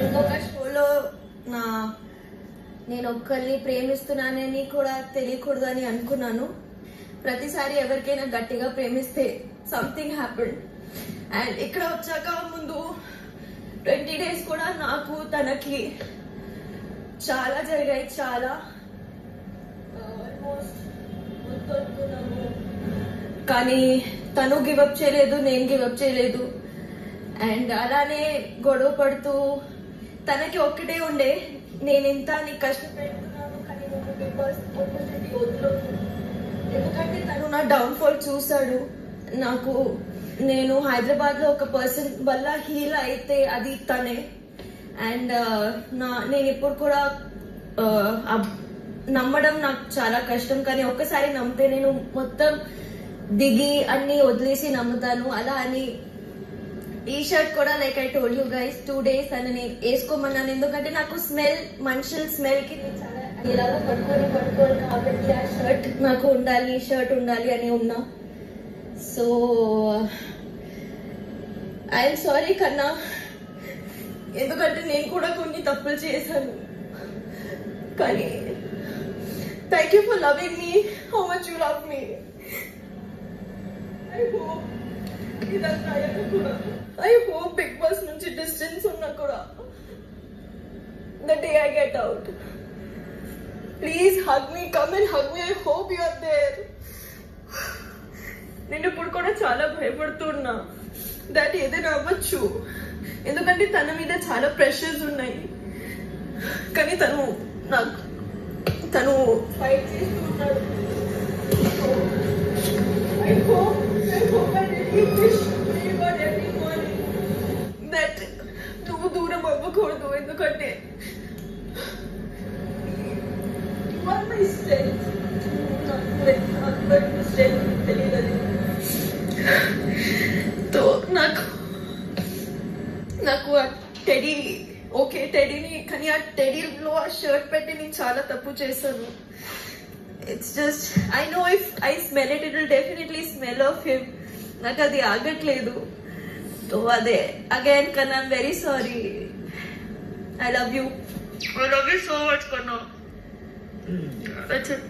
ఇంకొక షోలో నేను ఒక్కరిని ప్రేమిస్తున్నానని కూడా తెలియకూడదు అని అనుకున్నాను. ప్రతిసారి ఎవరికైనా గట్టిగా ప్రేమిస్తే సంథింగ్ హ్యాపెండ్. అండ్ ఇక్కడ వచ్చాక ముందు 20 days కూడా నాకు తనకి చాలా జరిగాయి. చాలా ఆల్మోస్ట్ కానీ తను గివప్ చేయలేదు, నేను గివప్ చేయలేదు. అండ్ అలానే గొడవ పడుతూ తనకి ఒక్కటే ఉండే, నేను ఎంత నీకు కష్టపెడుతున్నాను కానీ నువ్వు బిగ్ బాస్ ఆపర్చునిటీ వదలొద్దు. ఎందుకంటే తను నా డౌన్ఫాల్ చూశాడు. నేను హైదరాబాద్ లో ఒక పర్సన్ వల్ల హీల్ అయితే అది తనే. అండ్ నేను ఇప్పుడు కూడా నమ్మడం నాకు చాలా కష్టం, కానీ ఒక్కసారి నమ్మితే నేను మొత్తం దిగి అన్ని వదిలేసి నమ్ముతాను. అలా అని ఈ షర్ట్ కూడా like I told you guys 2 days అని నేను వేసుకోమన్నాను. ఎందుకంటే నాకు స్మెల్, మనుషుల స్మెల్ కి నేను చాలా ఇలాగా పట్టుకొని కాబట్టి ఆ షర్ట్ నాకు ఉండాలి, షర్ట్ ఉండాలి అని ఉన్నా. సో ఐఎమ్ సారీ కన్నా, ఎందుకంటే నేను కూడా కొన్ని తప్పులు చేశాను. కానీ thank you for loving me how much you love me. I hope Big Boss నుంచి డిస్టెన్స్ ఉన్నా కూడా the day I get out, please hug me, come and hug me. I hope you are there. నేను ఇప్పుడు కూడా చాలా భయపడుతున్నా that ఏదైనా అవ్వచ్చు, ఎందుకంటే తన మీద చాలా ప్రెషర్స్ ఉన్నాయి. కానీ తను ఫైట్ చేస్తున్నాడు. I hope I really wish God every morning that నువ్వు దూరం అవ్వకూడదు. ఎందుకంటే you are my strength. నాకు strength తెలియదు. తో నాకు ఆ టెడీ ఓకే టెడీని, కానీ ఆ టెడీలో ఆ షర్ట్ పెట్టి నేను చాలా తప్పు చేశాను. It's just, I know if I smell it, it will definitely smell of him. నాకు అది ఆగట్లేదు. సో అదే అగైన్ కన్నా I'm very sorry. I love you so much, Kanna. That's it.